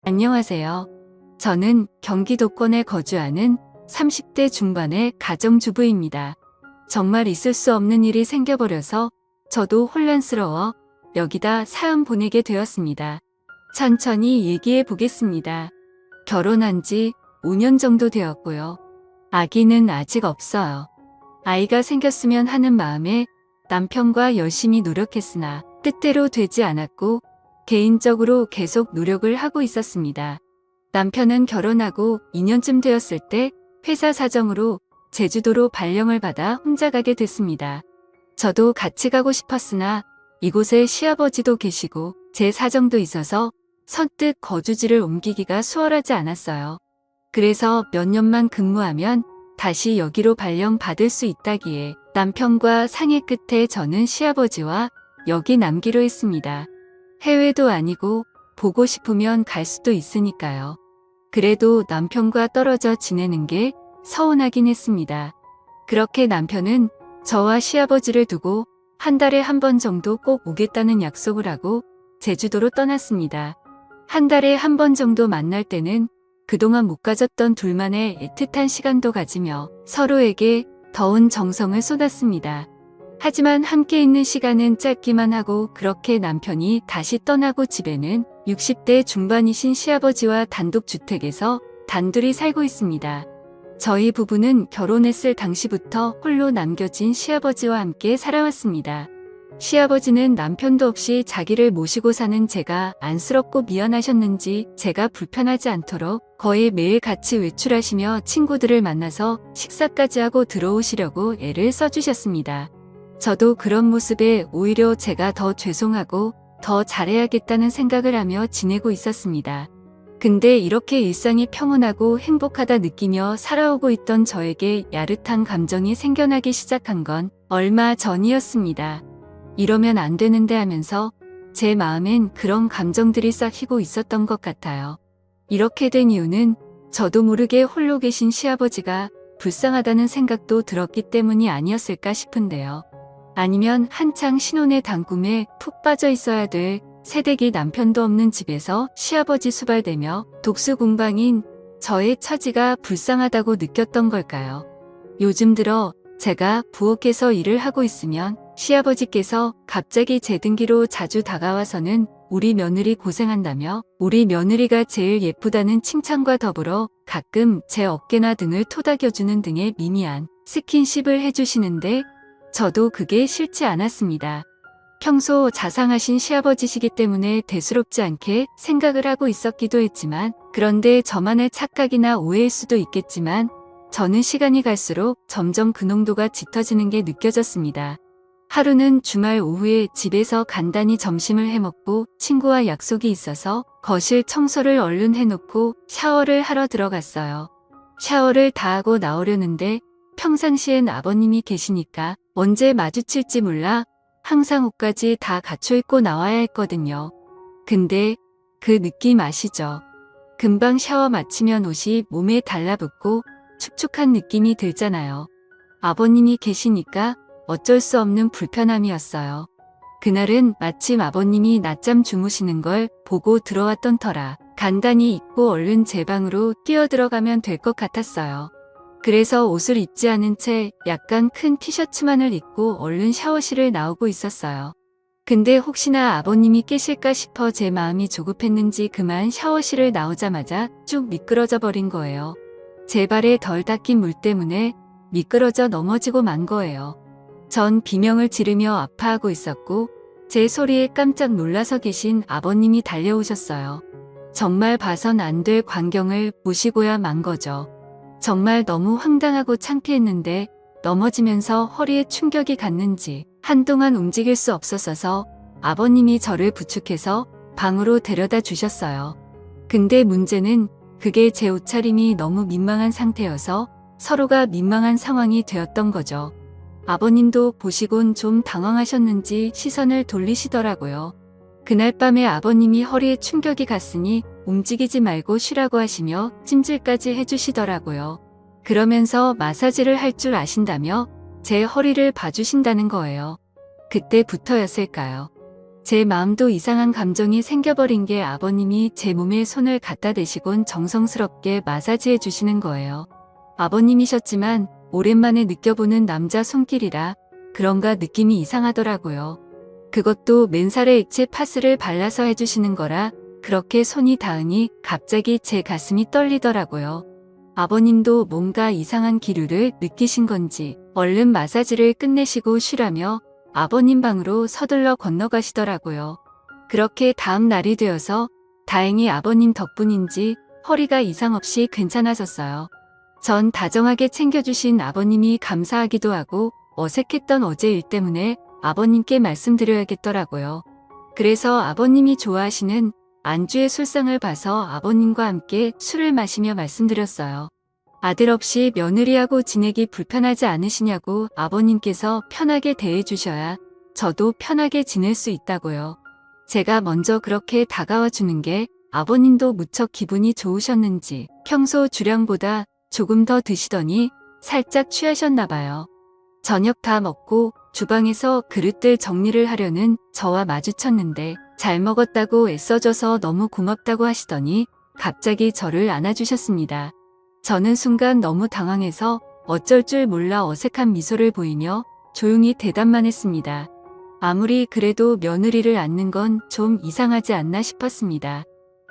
안녕하세요. 저는 경기도권에 거주하는 30대 중반의 가정주부입니다. 정말 있을 수 없는 일이 생겨버려서 저도 혼란스러워 여기다 사연 보내게 되었습니다. 천천히 얘기해 보겠습니다. 결혼한 지 5년 정도 되었고요. 아기는 아직 없어요. 아이가 생겼으면 하는 마음에 남편과 열심히 노력했으나 뜻대로 되지 않았고 개인적으로 계속 노력을 하고 있었습니다. 남편은 결혼하고 2년쯤 되었을 때 회사 사정으로 제주도로 발령을 받아 혼자 가게 됐습니다. 저도 같이 가고 싶었으나 이곳에 시아버지도 계시고 제 사정도 있어서 선뜻 거주지를 옮기기가 수월하지 않았어요. 그래서 몇 년만 근무하면 다시 여기로 발령 받을 수 있다기에 남편과 상의 끝에 저는 시아버지와 여기 남기로 했습니다. 해외도 아니고 보고 싶으면 갈 수도 있으니까요. 그래도 남편과 떨어져 지내는 게 서운하긴 했습니다. 그렇게 남편은 저와 시아버지를 두고 한 달에 한 번 정도 꼭 오겠다는 약속을 하고 제주도로 떠났습니다. 한 달에 한 번 정도 만날 때는 그동안 못 가졌던 둘만의 애틋한 시간도 가지며 서로에게 더운 정성을 쏟았습니다. 하지만 함께 있는 시간은 짧기만 하고 그렇게 남편이 다시 떠나고 집에는 60대 중반이신 시아버지와 단독주택에서 단둘이 살고 있습니다. 저희 부부는 결혼했을 당시부터 홀로 남겨진 시아버지와 함께 살아왔습니다. 시아버지는 남편도 없이 자기를 모시고 사는 제가 안쓰럽고 미안하셨는지 제가 불편하지 않도록 거의 매일 같이 외출하시며 친구들을 만나서 식사까지 하고 들어오시려고 애를 써주셨습니다. 저도 그런 모습에 오히려 제가 더 죄송하고 더 잘해야겠다는 생각을 하며 지내고 있었습니다. 근데 이렇게 일상이 평온하고 행복하다 느끼며 살아오고 있던 저에게 야릇한 감정이 생겨나기 시작한 건 얼마 전이었습니다. 이러면 안 되는데 하면서 제 마음엔 그런 감정들이 싹히고 있었던 것 같아요. 이렇게 된 이유는 저도 모르게 홀로 계신 시아버지가 불쌍하다는 생각도 들었기 때문이 아니었을까 싶은데요. 아니면 한창 신혼의 단꿈에 푹 빠져 있어야 될 새댁이 남편도 없는 집에서 시아버지 수발대며 독수공방인 저의 처지가 불쌍하다고 느꼈던 걸까요? 요즘 들어 제가 부엌에서 일을 하고 있으면 시아버지께서 갑자기 제 등기로 자주 다가와서는 우리 며느리 고생한다며 우리 며느리가 제일 예쁘다는 칭찬과 더불어 가끔 제 어깨나 등을 토닥여주는 등의 미미한 스킨십을 해주시는데 저도 그게 싫지 않았습니다. 평소 자상하신 시아버지시기 때문에 대수롭지 않게 생각을 하고 있었기도 했지만 그런데 저만의 착각이나 오해일 수도 있겠지만 저는 시간이 갈수록 점점 그 농도가 짙어지는 게 느껴졌습니다. 하루는 주말 오후에 집에서 간단히 점심을 해먹고 친구와 약속이 있어서 거실 청소를 얼른 해놓고 샤워를 하러 들어갔어요. 샤워를 다 하고 나오려는데 평상시엔 아버님이 계시니까 언제 마주칠지 몰라 항상 옷까지 다 갖춰 입고 나와야 했거든요. 근데 그 느낌 아시죠? 금방 샤워 마치면 옷이 몸에 달라붙고 축축한 느낌이 들잖아요. 아버님이 계시니까 어쩔 수 없는 불편함이었어요. 그날은 마침 아버님이 낮잠 주무시는 걸 보고 들어왔던 터라 간단히 입고 얼른 제 방으로 뛰어들어가면 될 것 같았어요. 그래서 옷을 입지 않은 채 약간 큰 티셔츠만을 입고 얼른 샤워실을 나오고 있었어요. 근데 혹시나 아버님이 깨실까 싶어 제 마음이 조급했는지 그만 샤워실을 나오자마자 쭉 미끄러져 버린 거예요. 제 발에 덜 닦인 물 때문에 미끄러져 넘어지고 만 거예요. 전 비명을 지르며 아파하고 있었고 제 소리에 깜짝 놀라서 계신 아버님이 달려오셨어요. 정말 봐선 안 될 광경을 보시고야 만 거죠. 정말 너무 황당하고 창피했는데 넘어지면서 허리에 충격이 갔는지 한동안 움직일 수 없었어서 아버님이 저를 부축해서 방으로 데려다 주셨어요. 근데 문제는 그게 제 옷차림이 너무 민망한 상태여서 서로가 민망한 상황이 되었던 거죠. 아버님도 보시곤 좀 당황하셨는지 시선을 돌리시더라고요. 그날 밤에 아버님이 허리에 충격이 갔으니 움직이지 말고 쉬라고 하시며 찜질까지 해주시더라고요. 그러면서 마사지를 할 줄 아신다며 제 허리를 봐주신다는 거예요. 그때부터였을까요? 제 마음도 이상한 감정이 생겨버린 게 아버님이 제 몸에 손을 갖다 대시곤 정성스럽게 마사지해 주시는 거예요. 아버님이셨지만 오랜만에 느껴보는 남자 손길이라 그런가 느낌이 이상하더라고요. 그것도 맨살에 액체 파스를 발라서 해주시는 거라 그렇게 손이 닿으니 갑자기 제 가슴이 떨리더라고요. 아버님도 뭔가 이상한 기류를 느끼신 건지 얼른 마사지를 끝내시고 쉬라며 아버님 방으로 서둘러 건너가시더라고요. 그렇게 다음 날이 되어서 다행히 아버님 덕분인지 허리가 이상 없이 괜찮아졌어요. 전 다정하게 챙겨주신 아버님이 감사하기도 하고 어색했던 어제 일 때문에 아버님께 말씀드려야겠더라고요. 그래서 아버님이 좋아하시는 안주의 술상을 봐서 아버님과 함께 술을 마시며 말씀드렸어요. 아들 없이 며느리하고 지내기 불편하지 않으시냐고 아버님께서 편하게 대해주셔야 저도 편하게 지낼 수 있다고요. 제가 먼저 그렇게 다가와 주는 게 아버님도 무척 기분이 좋으셨는지 평소 주량보다 조금 더 드시더니 살짝 취하셨나 봐요. 저녁 다 먹고 주방에서 그릇들 정리를 하려는 저와 마주쳤는데 잘 먹었다고 애써줘서 너무 고맙다고 하시더니 갑자기 저를 안아주셨습니다. 저는 순간 너무 당황해서 어쩔 줄 몰라 어색한 미소를 보이며 조용히 대답만 했습니다. 아무리 그래도 며느리를 안는 건 좀 이상하지 않나 싶었습니다.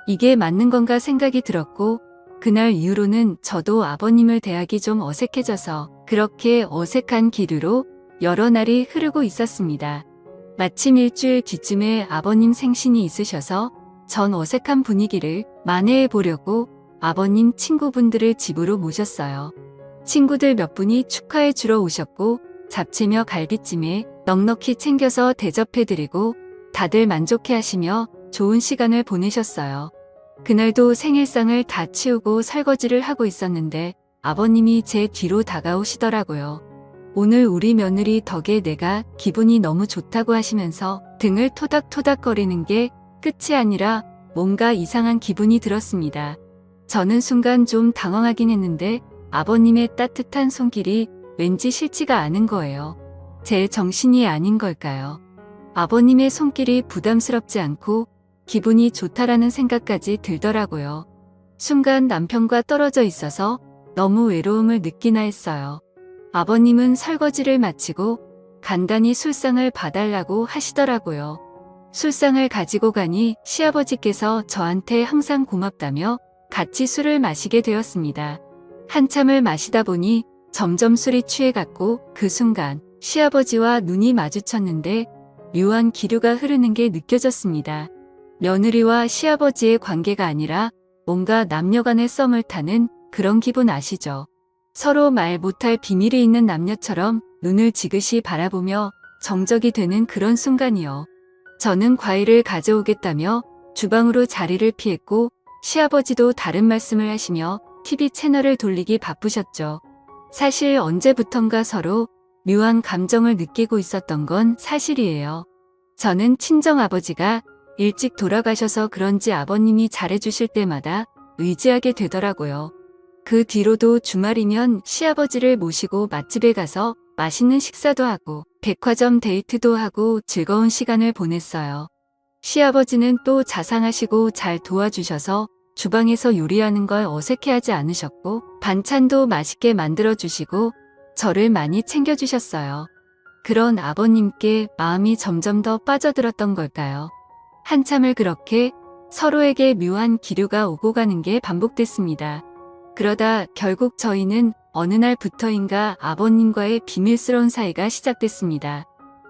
이게 맞는 건가 생각이 들었고 그날 이후로는 저도 아버님을 대하기 좀 어색해져서 그렇게 어색한 기류로 여러 날이 흐르고 있었습니다. 마침 일주일 뒤쯤에 아버님 생신이 있으셔서 전 어색한 분위기를 만회해 보려고 아버님 친구분들을 집으로 모셨어요. 친구들 몇 분이 축하해 주러 오셨고 잡채며 갈비찜에 넉넉히 챙겨서 대접해드리고 다들 만족해 하시며 좋은 시간을 보내셨어요. 그날도 생일상을 다 치우고 설거지를 하고 있었는데 아버님이 제 뒤로 다가오시더라고요. 오늘 우리 며느리 덕에 내가 기분이 너무 좋다고 하시면서 등을 토닥토닥거리는 게 끝이 아니라 뭔가 이상한 기분이 들었습니다. 저는 순간 좀 당황하긴 했는데 아버님의 따뜻한 손길이 왠지 싫지가 않은 거예요. 제 정신이 아닌 걸까요? 아버님의 손길이 부담스럽지 않고 기분이 좋다라는 생각까지 들더라고요. 순간 남편과 떨어져 있어서 너무 외로움을 느끼나 했어요. 아버님은 설거지를 마치고 간단히 술상을 봐달라고 하시더라고요. 술상을 가지고 가니 시아버지께서 저한테 항상 고맙다며 같이 술을 마시게 되었습니다. 한참을 마시다 보니 점점 술이 취해갔고 그 순간 시아버지와 눈이 마주쳤는데 묘한 기류가 흐르는 게 느껴졌습니다. 며느리와 시아버지의 관계가 아니라 뭔가 남녀간의 썸을 타는 그런 기분 아시죠? 서로 말 못할 비밀이 있는 남녀처럼 눈을 지그시 바라보며 정적이 되는 그런 순간이요. 저는 과일을 가져오겠다며 주방으로 자리를 피했고 시아버지도 다른 말씀을 하시며 TV 채널을 돌리기 바쁘셨죠. 사실 언제부턴가 서로 묘한 감정을 느끼고 있었던 건 사실이에요. 저는 친정아버지가 일찍 돌아가셔서 그런지 아버님이 잘해주실 때마다 의지하게 되더라고요. 그 뒤로도 주말이면 시아버지를 모시고 맛집에 가서 맛있는 식사도 하고 백화점 데이트도 하고 즐거운 시간을 보냈어요. 시아버지는 또 자상하시고 잘 도와주셔서 주방에서 요리하는 걸 어색해하지 않으셨고 반찬도 맛있게 만들어주시고 저를 많이 챙겨주셨어요. 그런 아버님께 마음이 점점 더 빠져들었던 걸까요? 한참을 그렇게 서로에게 묘한 기류가 오고 가는 게 반복됐습니다. 그러다 결국 저희는 어느 날부터인가 아버님과의 비밀스러운 사이가 시작됐습니다.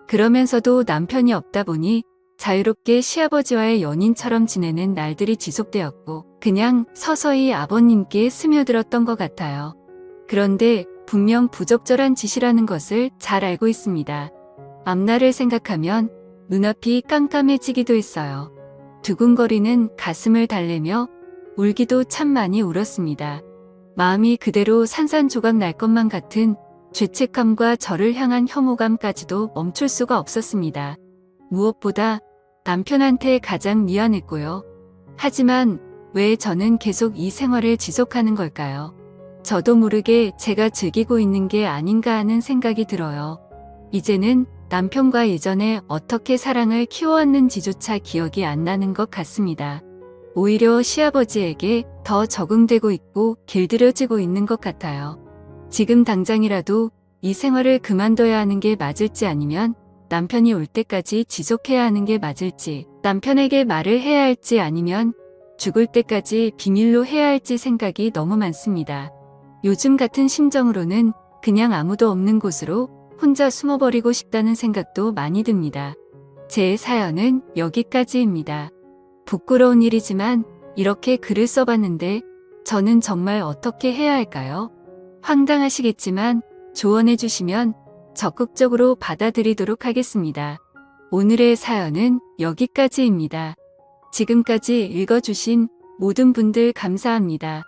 그러면서도 남편이 없다 보니 자유롭게 시아버지와의 연인처럼 지내는 날들이 지속되었고 그냥 서서히 아버님께 스며들었던 것 같아요. 그런데 분명 부적절한 짓이라는 것을 잘 알고 있습니다. 앞날을 생각하면 눈앞이 깜깜해지기도 했어요. 두근거리는 가슴을 달래며 울기도 참 많이 울었습니다. 마음이 그대로 산산조각 날 것만 같은 죄책감과 저를 향한 혐오감까지도 멈출 수가 없었습니다. 무엇보다 남편한테 가장 미안했고요. 하지만 왜 저는 계속 이 생활을 지속하는 걸까요? 저도 모르게 제가 즐기고 있는 게 아닌가 하는 생각이 들어요. 이제는 남편과 예전에 어떻게 사랑을 키워왔는지조차 기억이 안 나는 것 같습니다. 오히려 시아버지에게 더 적응되고 있고 길들여지고 있는 것 같아요. 지금 당장이라도 이 생활을 그만둬야 하는 게 맞을지 아니면 남편이 올 때까지 지속해야 하는 게 맞을지, 남편에게 말을 해야 할지 아니면 죽을 때까지 비밀로 해야 할지 생각이 너무 많습니다. 요즘 같은 심정으로는 그냥 아무도 없는 곳으로 혼자 숨어버리고 싶다는 생각도 많이 듭니다. 제 사연은 여기까지입니다. 부끄러운 일이지만 이렇게 글을 써봤는데 저는 정말 어떻게 해야 할까요? 황당하시겠지만 조언해 주시면 적극적으로 받아들이도록 하겠습니다. 오늘의 사연은 여기까지입니다. 지금까지 읽어주신 모든 분들 감사합니다.